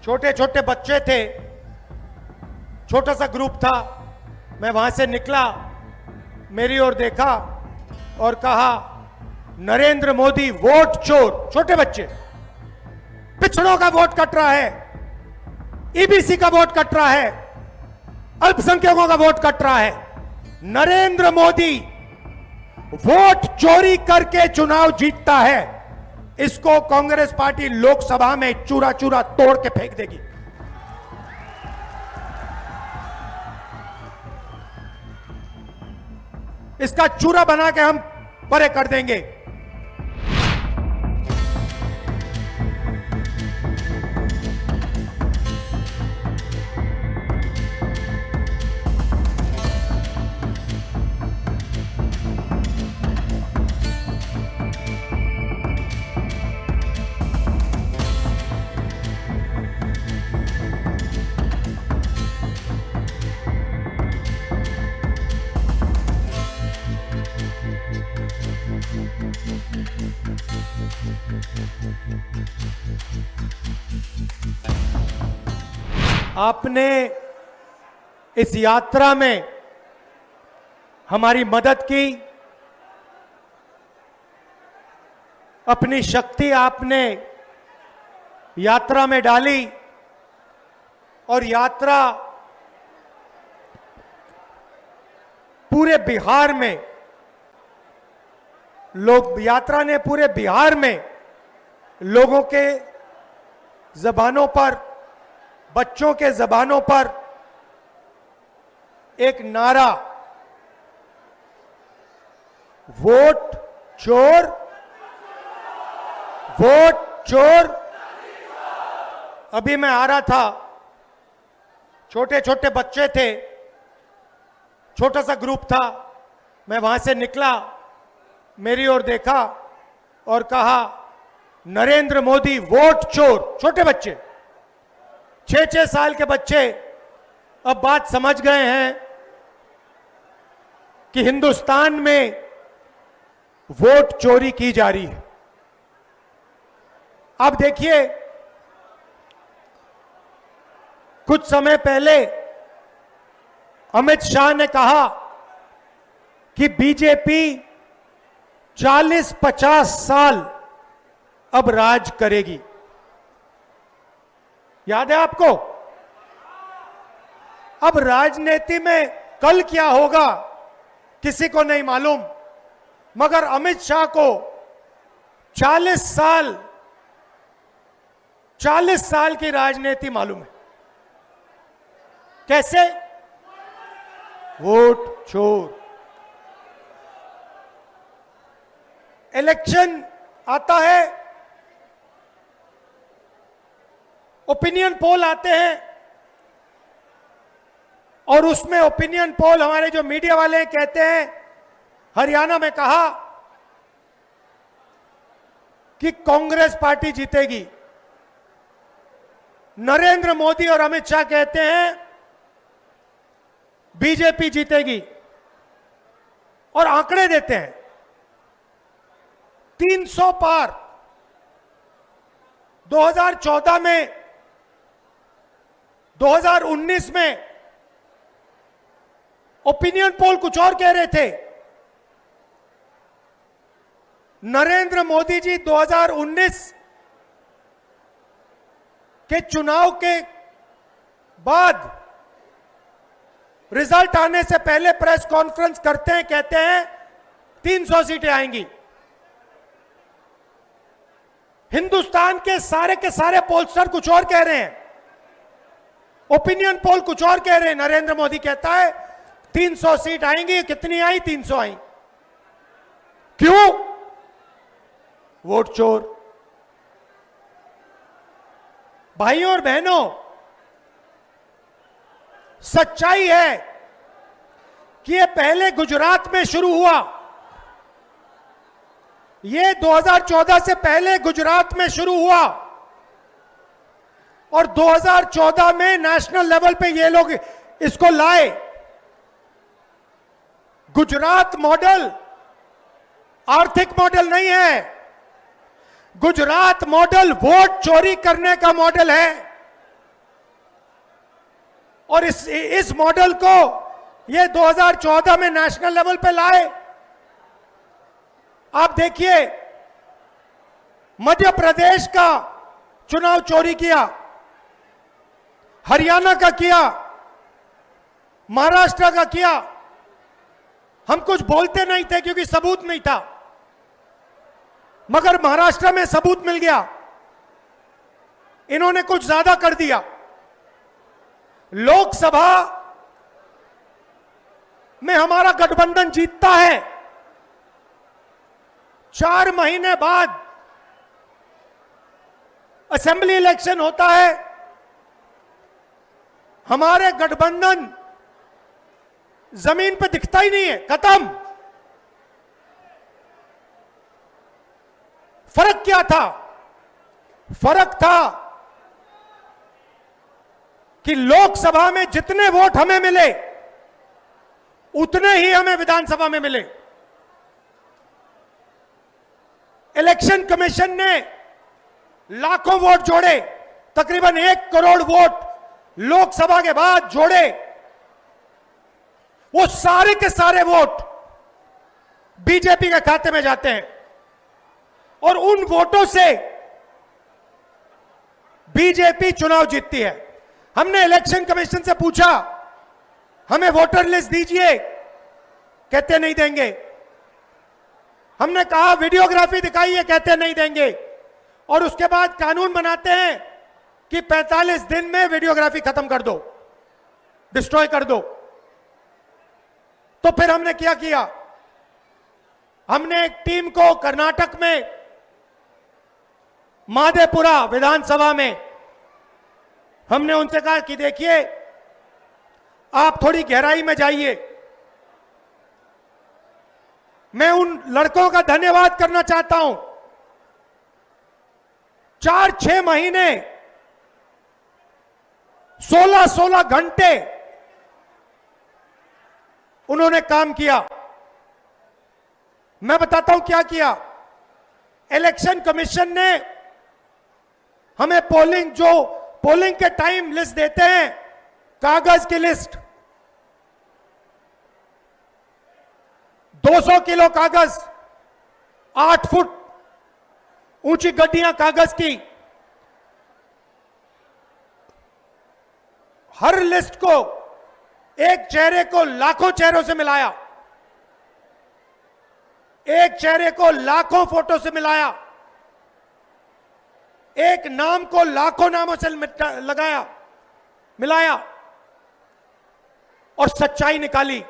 छोटे छोटे बच्चे थे, छोटा सा ग्रुप था। मैं वहां से निकला, मेरी ओर देखा और कहा, नरेंद्र मोदी वोट चोर। छोटे बच्चे, पिछड़ों का वोट कट रहा है, ईबीसी का वोट कट रहा है, अल्पसंख्यकों का वोट कट रहा है। नरेंद्र मोदी वोट चोरी करके चुनाव जीतता है। इसको कांग्रेस पार्टी लोकसभा में चूरा चूरा तोड़ के फेंक देगी। इसका चूरा बना के हम परे कर देंगे। आपने इस यात्रा में हमारी मदद की, अपनी शक्ति आपने यात्रा में डाली और यात्रा पूरे बिहार में यात्रा ने पूरे बिहार में लोगों के जबानों पर, बच्चों के जबानों पर एक नारा, वोट चोर, वोट चोर। अभी मैं आ रहा था, छोटे छोटे बच्चे थे, छोटा सा ग्रुप था। मैं वहां से निकला, मेरी ओर देखा और कहा, नरेंद्र मोदी वोट चोर। छोटे बच्चे, 6-6 साल के बच्चे अब बात समझ गए हैं कि हिंदुस्तान में वोट चोरी की जा रही है। अब देखिए, कुछ समय पहले अमित शाह ने कहा कि बीजेपी 40-50 साल अब राज करेगी। याद है आपको? अब राजनीति में कल क्या होगा किसी को नहीं मालूम, मगर अमित शाह को 40 साल की राजनीति मालूम है। कैसे? वोट चोर। इलेक्शन आता है, ओपिनियन पोल आते हैं और उसमें ओपिनियन पोल हमारे जो मीडिया वाले कहते हैं, हरियाणा में कहा कि कांग्रेस पार्टी जीतेगी। नरेंद्र मोदी और अमित शाह कहते हैं बीजेपी जीतेगी और आंकड़े देते हैं 300 पार। 2014 में, 2019 में ओपिनियन पोल कुछ और कह रहे थे। नरेंद्र मोदी जी 2019 के चुनाव के बाद रिजल्ट आने से पहले प्रेस कॉन्फ्रेंस करते हैं, कहते हैं 300 सीटें आएंगी। हिंदुस्तान के सारे पोलस्टर कुछ और कह रहे हैं, ओपिनियन पोल कुछ और कह रहे हैं। नरेंद्र मोदी कहता है 300 सीट आएंगी। कितनी आई? 300 आई। क्यों? वोट चोर। भाइयों और बहनों, सच्चाई है कि यह पहले गुजरात में शुरू हुआ। यह 2014 से पहले गुजरात में शुरू हुआ और 2014 में नेशनल लेवल पे ये लोग इसको लाए। गुजरात मॉडल आर्थिक मॉडल नहीं है। गुजरात मॉडल वोट चोरी करने का मॉडल है। और इस मॉडल को ये 2014 में नेशनल लेवल पे लाए। आप देखिए, मध्य प्रदेश का चुनाव चोरी किया, हरियाणा का किया, महाराष्ट्र का किया। हम कुछ बोलते नहीं थे क्योंकि सबूत नहीं था, मगर महाराष्ट्र में सबूत मिल गया। इन्होंने कुछ ज्यादा कर दिया। लोकसभा में हमारा गठबंधन जीतता है, 4 महीने बाद असेंबली इलेक्शन होता है, हमारे गठबंधन जमीन पे दिखता ही नहीं है, खत्म। फर्क क्या था? फर्क था कि लोकसभा में जितने वोट हमें मिले उतने ही हमें विधानसभा में मिले। इलेक्शन कमीशन ने लाखों वोट जोड़े, तकरीबन 1 करोड़ वोट लोकसभा के बाद जोड़े। वो सारे के सारे वोट बीजेपी के खाते में जाते हैं और उन वोटों से बीजेपी चुनाव जीतती है। हमने इलेक्शन कमीशन से पूछा, हमें वोटर लिस्ट दीजिए, कहते नहीं देंगे। हमने कहा वीडियोग्राफी दिखाइए, कहते नहीं देंगे। और उसके बाद कानून बनाते हैं कि 45 दिन में वीडियोग्राफी खत्म कर दो, डिस्ट्रॉय कर दो। तो फिर हमने क्या किया? हमने एक टीम को कर्नाटक में माधेपुरा विधानसभा में हमने उनसे कहा कि देखिए, आप थोड़ी गहराई में जाइए। मैं उन लड़कों का धन्यवाद करना चाहता हूं। 4-6 महीने 16-16 घंटे उन्होंने काम किया। मैं बताता हूं क्या किया। इलेक्शन कमीशन ने हमें पोलिंग के टाइम लिस्ट देते हैं, कागज की लिस्ट, 200 किलो कागज, 8 फुट ऊंची गड्डियां कागज की। हर लिस्ट को, एक चेहरे को लाखों चेहरों से मिलाया, एक चेहरे को लाखों फोटो से मिलाया, एक नाम को लाखों नामों से मिलाया और सच्चाई निकाली।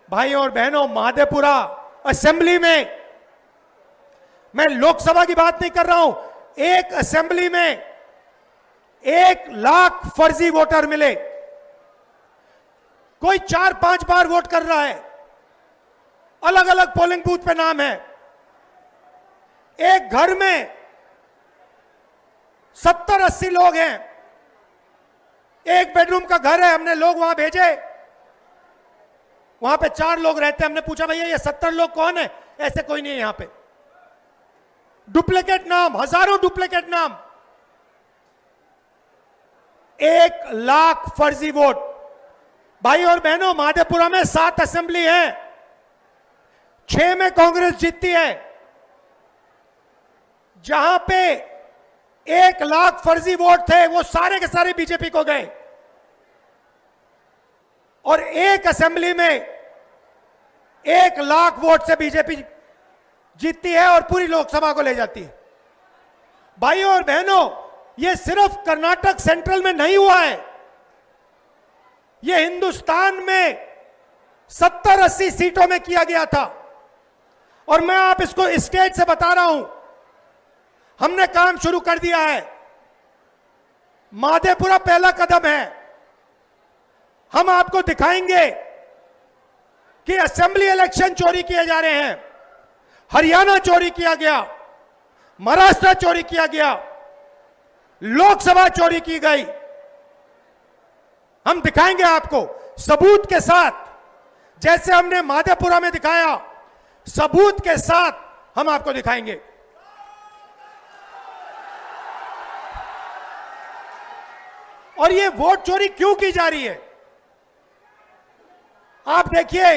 भाइयों और बहनों, माधेपुरा असेंबली में, मैं लोकसभा की बात नहीं कर रहा हूं, एक असेंबली में 1 लाख फर्जी वोटर मिले। कोई 4-5 बार वोट कर रहा है, अलग अलग पोलिंग बूथ पे नाम है। एक घर में 70-80 लोग हैं, एक बेडरूम का घर है, हमने लोग वहां भेजे, वहां पे 4 लोग रहते हैं। हमने पूछा, भैया ये 70 लोग कौन है? ऐसे कोई नहीं है यहां पे। डुप्लीकेट नाम, हजारों डुप्लीकेट नाम, 1 लाख फर्जी वोट। भाई और बहनों, माधेपुरा में 7 असेंबली है, 6 में कांग्रेस जीतती है। जहां पे 1 लाख फर्जी वोट थे, वो सारे के सारे बीजेपी को गए। और एक असेंबली में 1 लाख वोट से बीजेपी जीतती है और पूरी लोकसभा को ले जाती है। भाइयों और बहनों, यह सिर्फ कर्नाटक सेंट्रल में नहीं हुआ है, यह हिंदुस्तान में 70-80 सीटों में किया गया था। और मैं आप इसको स्टेट से बता रहा हूं, हमने काम शुरू कर दिया है। माधेपुरा पहला कदम है। हम आपको दिखाएंगे कि असेंबली इलेक्शन चोरी किए जा रहे हैं, हरियाणा चोरी किया गया, महाराष्ट्र चोरी किया गया, लोकसभा चोरी की गई। हम दिखाएंगे आपको सबूत के साथ, जैसे हमने माधेपुरा में दिखाया, सबूत के साथ हम आपको दिखाएंगे। और ये वोट चोरी क्यों की जा रही है? आप देखिए,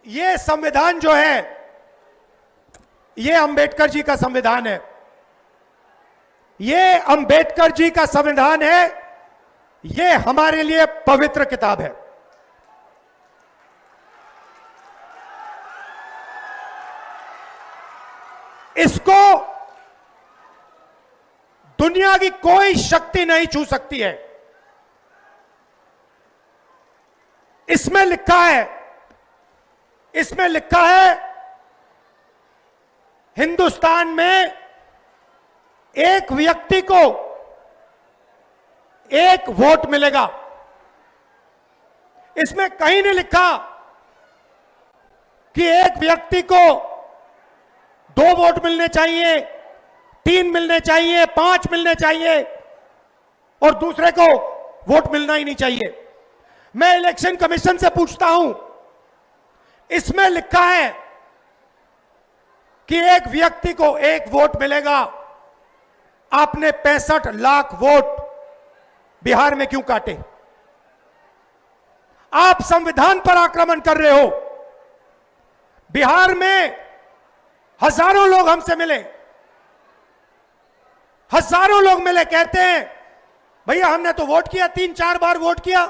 ये संविधान जो है, ये अंबेडकर जी का संविधान है। ये अंबेडकर जी का संविधान है। ये हमारे लिए पवित्र किताब है। इसको दुनिया की कोई शक्ति नहीं छू सकती है। इसमें लिखा है हिंदुस्तान में एक व्यक्ति को एक वोट मिलेगा। इसमें कहीं नहीं लिखा कि एक व्यक्ति को 2 वोट मिलने चाहिए, 3 मिलने चाहिए, 5 मिलने चाहिए और दूसरे को वोट मिलना ही नहीं चाहिए। मैं इलेक्शन कमीशन से पूछता हूं, इसमें लिखा है कि एक व्यक्ति को एक वोट मिलेगा। आपने 65 लाख वोट बिहार में क्यों काटे? आप संविधान पर आक्रमण कर रहे हो। बिहार में हजारों लोग हमसे मिले, हजारों लोग मिले, कहते हैं भैया हमने तो वोट किया, 3-4 बार वोट किया,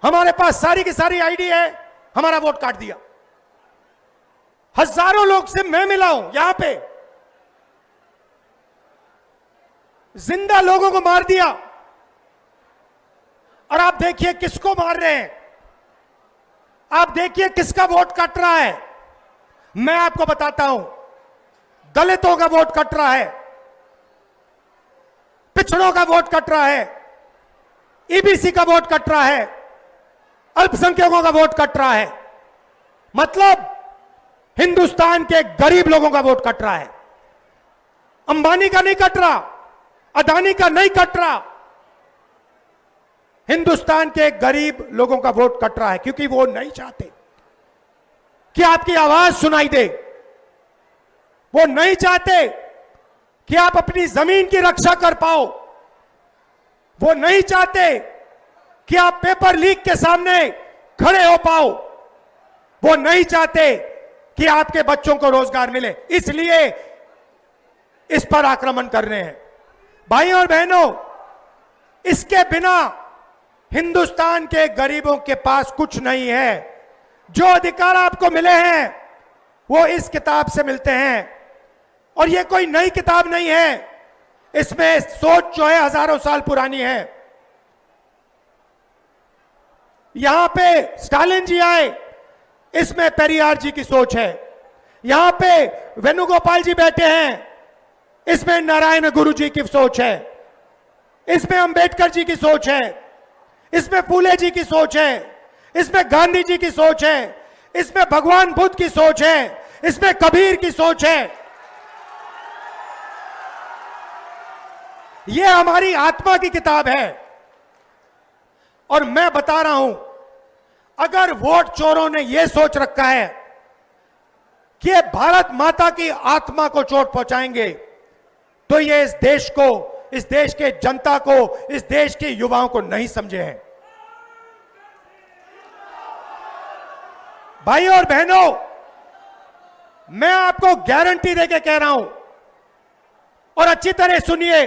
हमारे पास सारी की सारी आईडी है, हमारा वोट काट दिया। हजारों लोग से मैं मिला हूं। यहां पे जिंदा लोगों को मार दिया। और आप देखिए किसको मार रहे हैं, आप देखिए किसका वोट कट रहा है। मैं आपको बताता हूं, दलितों का वोट कट रहा है, पिछड़ों का वोट कट रहा है, ईबीसी का वोट कट रहा है, अल्पसंख्यकों का वोट कट रहा है। मतलब हिंदुस्तान के गरीब लोगों का वोट कट रहा है। अंबानी का नहीं कट रहा, अदानी का नहीं कट रहा, हिंदुस्तान के गरीब लोगों का वोट कट रहा है, क्योंकि वो नहीं चाहते कि आपकी आवाज सुनाई दे। वो नहीं चाहते कि आप अपनी जमीन की रक्षा कर पाओ। वो नहीं चाहते कि आप पेपर लीक के सामने खड़े हो पाओ। वो नहीं चाहते कि आपके बच्चों को रोजगार मिले, इसलिए इस पर आक्रमण कर रहे हैं। भाइयों और बहनों, इसके बिना हिंदुस्तान के गरीबों के पास कुछ नहीं है। जो अधिकार आपको मिले हैं वो इस किताब से मिलते हैं। और ये कोई नई किताब नहीं है, इसमें सोच जो है हजारों साल पुरानी है। यहां पे स्टालिन जी आए, इसमें पेरियार जी की सोच है। यहां पे वेणुगोपाल जी बैठे हैं, इसमें नारायण गुरु जी की सोच है। इसमें अंबेडकर जी की सोच है, इसमें फूले जी की सोच है, इसमें गांधी जी की सोच है, इसमें भगवान बुद्ध की सोच है, इसमें कबीर की सोच है। यह हमारी आत्मा की किताब है। और मैं बता रहा हूं, अगर वोट चोरों ने यह सोच रखा है कि ये भारत माता की आत्मा को चोट पहुंचाएंगे, तो ये इस देश को, इस देश के जनता को, इस देश के युवाओं को नहीं समझे हैं। भाइयों और बहनों, मैं आपको गारंटी देके कह रहा हूं, और अच्छी तरह सुनिए,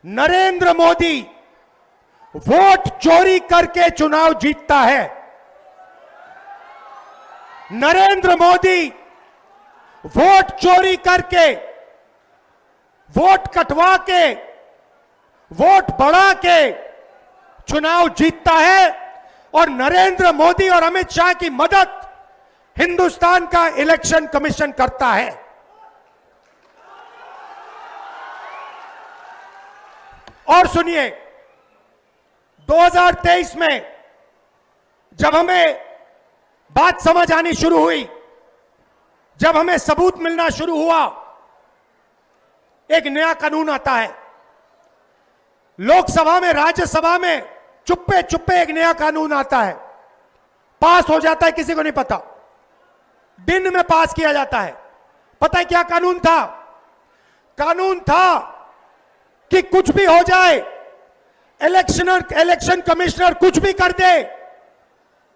नरेंद्र मोदी वोट चोरी करके चुनाव जीतता है। नरेंद्र मोदी वोट चोरी करके, वोट कटवा के, वोट बढ़ा के चुनाव जीतता है। और नरेंद्र मोदी और अमित शाह की मदद हिंदुस्तान का इलेक्शन कमीशन करता है। और सुनिए, 2023 में जब हमें बात समझ आनी शुरू हुई, जब हमें सबूत मिलना शुरू हुआ, एक नया कानून आता है। लोकसभा में, राज्यसभा में चुप्पे चुप्पे एक नया कानून आता है, पास हो जाता है, किसी को नहीं पता, दिन में पास किया जाता है। पता है क्या कानून था? कानून था कि कुछ भी हो जाए, इलेक्शन कमिश्नर कुछ भी कर दे,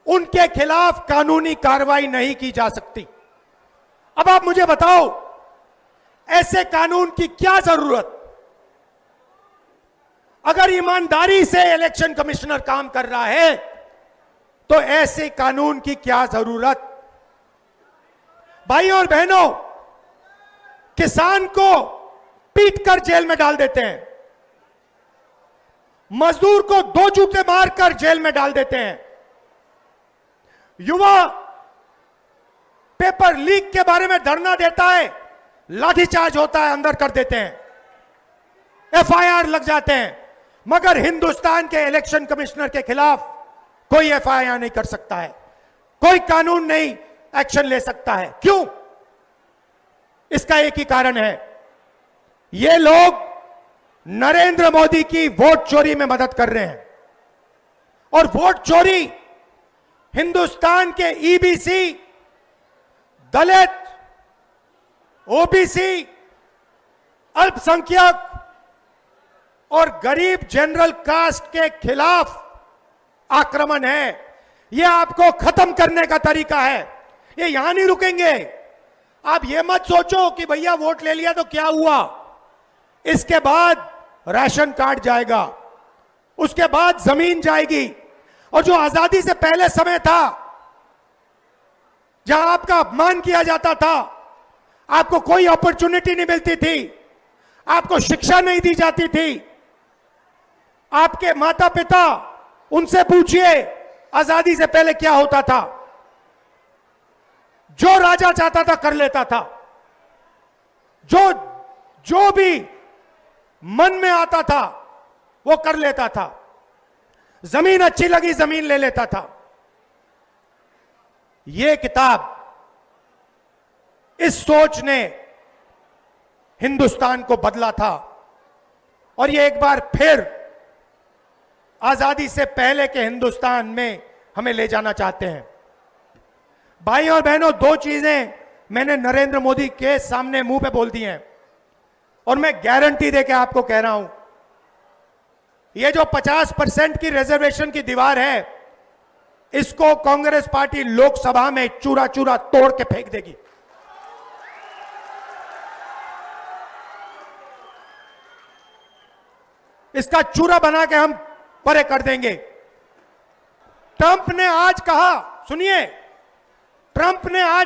उनके खिलाफ कानूनी कार्रवाई नहीं की जा सकती। अब आप मुझे बताओ, ऐसे कानून की क्या जरूरत? अगर ईमानदारी से इलेक्शन कमिश्नर काम कर रहा है तो ऐसे कानून की क्या जरूरत? भाइयों और बहनों, किसान को पीटकर जेल में डाल देते हैं, मजदूर को 2 जूते मारकर जेल में डाल देते हैं, युवा पेपर लीक के बारे में धरना देता है, लाठीचार्ज होता है, अंदर कर देते हैं, एफआईआर लग जाते हैं, मगर हिंदुस्तान के इलेक्शन कमिश्नर के खिलाफ कोई एफआईआर नहीं कर सकता है, कोई कानून नहीं एक्शन ले सकता है। क्यों? इसका एक ही कारण है, ये लोग नरेंद्र मोदी की वोट चोरी में मदद कर रहे हैं। और वोट चोरी हिंदुस्तान के ईबीसी, दलित, ओबीसी, अल्पसंख्यक और गरीब जनरल कास्ट के खिलाफ आक्रमण है। यह आपको खत्म करने का तरीका है। ये यहां नहीं रुकेंगे। आप ये मत सोचो कि भैया वोट ले लिया तो क्या हुआ, इसके बाद राशन कार्ड जाएगा, उसके बाद जमीन जाएगी। और जो आजादी से पहले समय था, जहां आपका अपमान किया जाता था, आपको कोई अपॉर्चुनिटी नहीं मिलती थी, आपको शिक्षा नहीं दी जाती थी, आपके माता पिता, उनसे पूछिए आजादी से पहले क्या होता था। जो राजा चाहता था कर लेता था, जो भी मन में आता था वो कर लेता था, जमीन अच्छी लगी जमीन ले लेता था। यह किताब, इस सोच ने हिंदुस्तान को बदला था और यह एक बार फिर आजादी से पहले के हिंदुस्तान में हमें ले जाना चाहते हैं। भाइयों और बहनों, 2 चीजें मैंने नरेंद्र मोदी के सामने मुंह पे बोल दी हैं और मैं गारंटी देके आपको कह रहा हूं, ये जो 50% की रिजर्वेशन की दीवार है, इसको कांग्रेस पार्टी लोकसभा में चूरा चूरा तोड़ के फेंक देगी। इसका चूरा बना के हम परे कर देंगे। ट्रंप ने आज कहा, सुनिए, ट्रंप ने आज